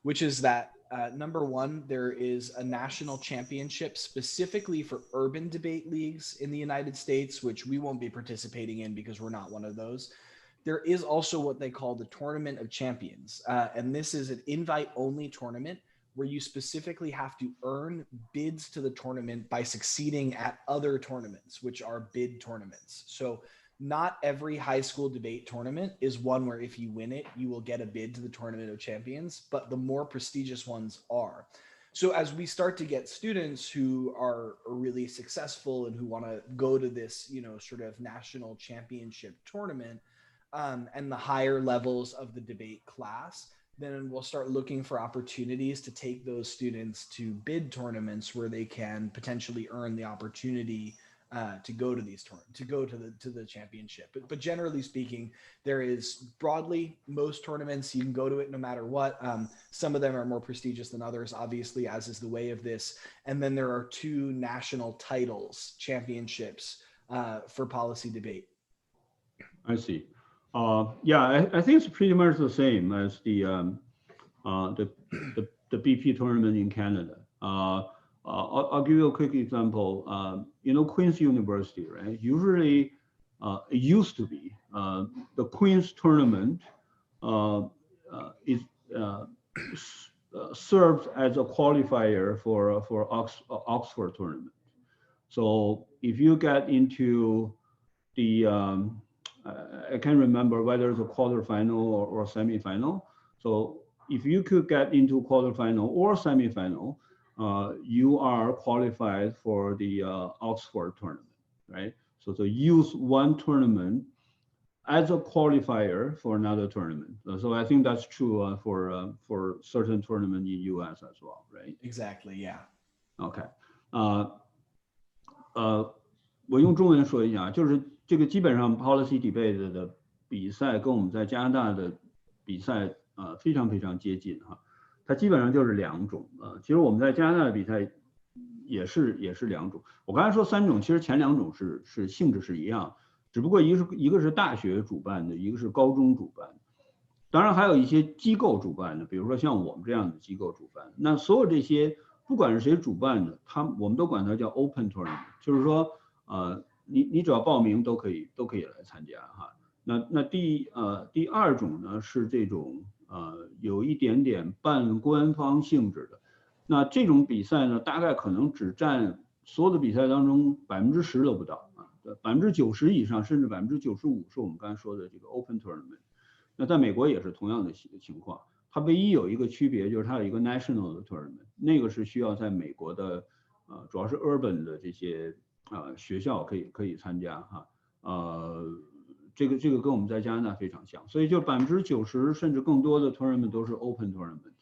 which is that number one, there is a national championship specifically for urban debate leagues in the United States, which we won't be participating in because we're not one of those. There is also what they call the Tournament of Champions. And this is an invite-only tournament where you specifically have to earn bids to the tournament by succeeding at other tournaments, which are bid tournaments. So not every high school debate tournament is one where if you win it, you will get a bid to the Tournament of Champions, but the more prestigious ones are. So as we start to get students who are really successful and who want to go to this, sort of national championship tournament, and the higher levels of the debate class, then we'll start looking for opportunities to take those students to bid tournaments where they can potentially earn the opportunity to go to these to the championship. But generally speaking, there is broadly most tournaments you can go to it no matter what. Some of them are more prestigious than others, obviously, as is the way of this. And then there are two national titles, championships for policy debate. I see. I think it's pretty much the same as the BP tournament in Canada. I'll give you a quick example. Queen's University, right? Usually, it used to be the Queen's tournament is serves as a qualifier for Oxford tournament. So if you get into the I can't remember whether it's a quarterfinal or semifinal. So if you could get into quarterfinal or semifinal, you are qualified for the Oxford tournament, right? So to use one tournament as a qualifier for another tournament. So I think that's true for certain tournament in US as well, right? Exactly, yeah. OK， 我用中文说一下，就是这个基本上 policy debate 的比赛跟我们在加拿大的比赛非常非常接近哈。它基本上就是两种其实我们在加拿大的比赛也是两种。我刚才说三种，其实前两种是性质是一样，只不过一个是大学主办的，一个是高中主办的。当然还有一些机构主办的，比如说像我们这样的机构主办。那所有这些不管是谁主办的，我们都管它叫 open tournament， 就是说你只要报名都可以来参加哈。那第二种呢是这种有一点点半官方性质的。那这种比赛呢，大概可能只占所有的比赛当中10%都不到啊，90%以上，甚至95%是我们刚才说的这个 Open Tournament。那在美国也是同样的情况，它唯一有一个区别就是它有一个 National 的 Tournament， 那个是需要在美国的主要是 Urban 的这些学校可以参加哈，这个跟我们在加拿大非常像，所以就90%甚至更多的 Tournament 都是 Open Tournament，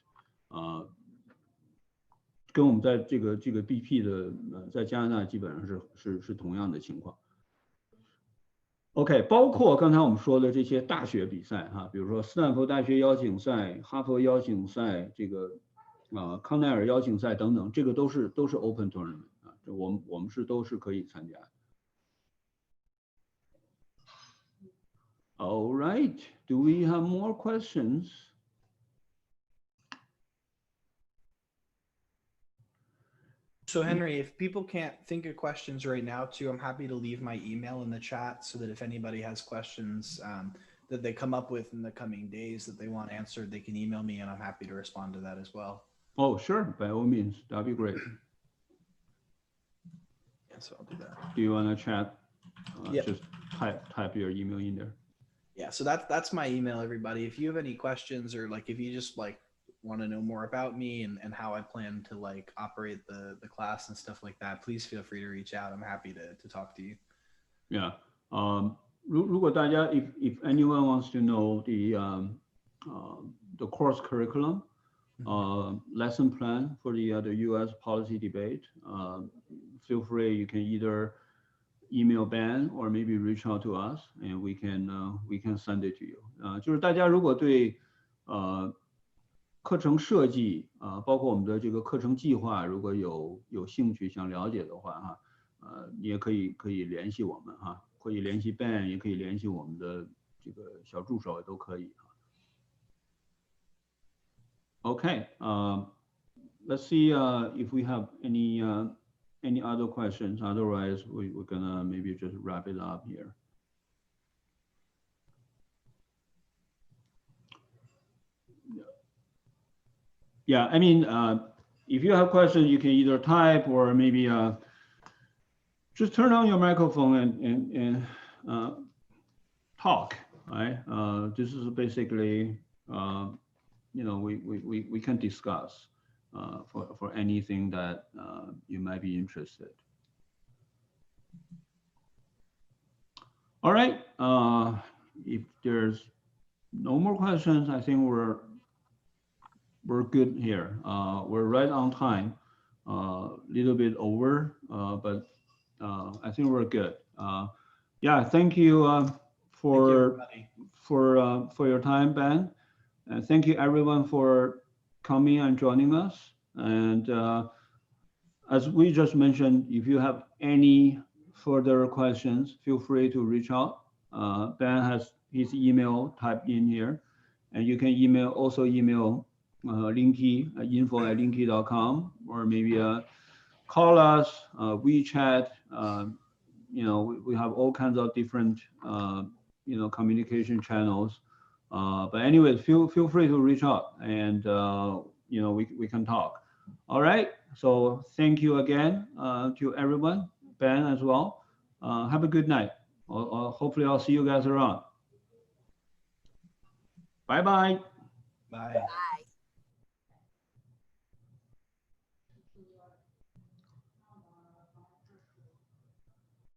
跟我们在这个 BP 的在加拿大基本上是同样的情况。OK， 包括刚才我们说的这些大学比赛哈，比如说斯坦福大学邀请赛、哈佛邀请赛、这个康奈尔邀请赛等等，这个都是 Open Tournament 啊，我们都是可以参加。All right, do we have more questions? So Henry, if people can't think of questions right now too, I'm happy to leave my email in the chat so that if anybody has questions that they come up with in the coming days that they want answered, they can email me and I'm happy to respond to that as well. Oh, sure, by all means, that'd be great. Yeah, so I'll do that. Do you want to chat? Yep. Just type your email in there. Yeah, so that's my email, everybody. If you have any questions or like if you just like want to know more about me and how I plan to like operate the class and stuff like that, please feel free to reach out. I'm happy to talk to you. Yeah. 如果大家 if anyone wants to know the course curriculum, lesson plan for the U.S. policy debate, feel free. You can either email Ben or maybe reach out to us, and we can send it to you. 就是大家如果对课程设计包括我们的这个课程计划，如果有兴趣想了解的话哈，你也可以联系我们哈，可以联系 Ben， 也可以联系我们的这个小助手，也都可以。Okay, let's see if we have any other questions. Otherwise, we're gonna maybe just wrap it up here. Yeah, I mean, if you have questions, you can either type or maybe just turn on your microphone and talk. Right? This is basically, you know, we can discuss for anything that you might be interested. All right. If there's no more questions, I think we're good here. We're right on time, little bit over, but I think we're good. Yeah, thank you for your time, Ben, and thank you everyone for coming and joining us. And as we just mentioned, if you have any further questions, feel free to reach out. Ben has his email typed in here, and you can also email Linky, info@linky.com, or maybe call us, WeChat. You know, we have all kinds of different you know, communication channels. But anyways, feel free to reach out, and you know, we can talk. All right. So thank you again to everyone, Ben as well. Have a good night. Hopefully I'll see you guys around. Bye-bye. Bye. Bye.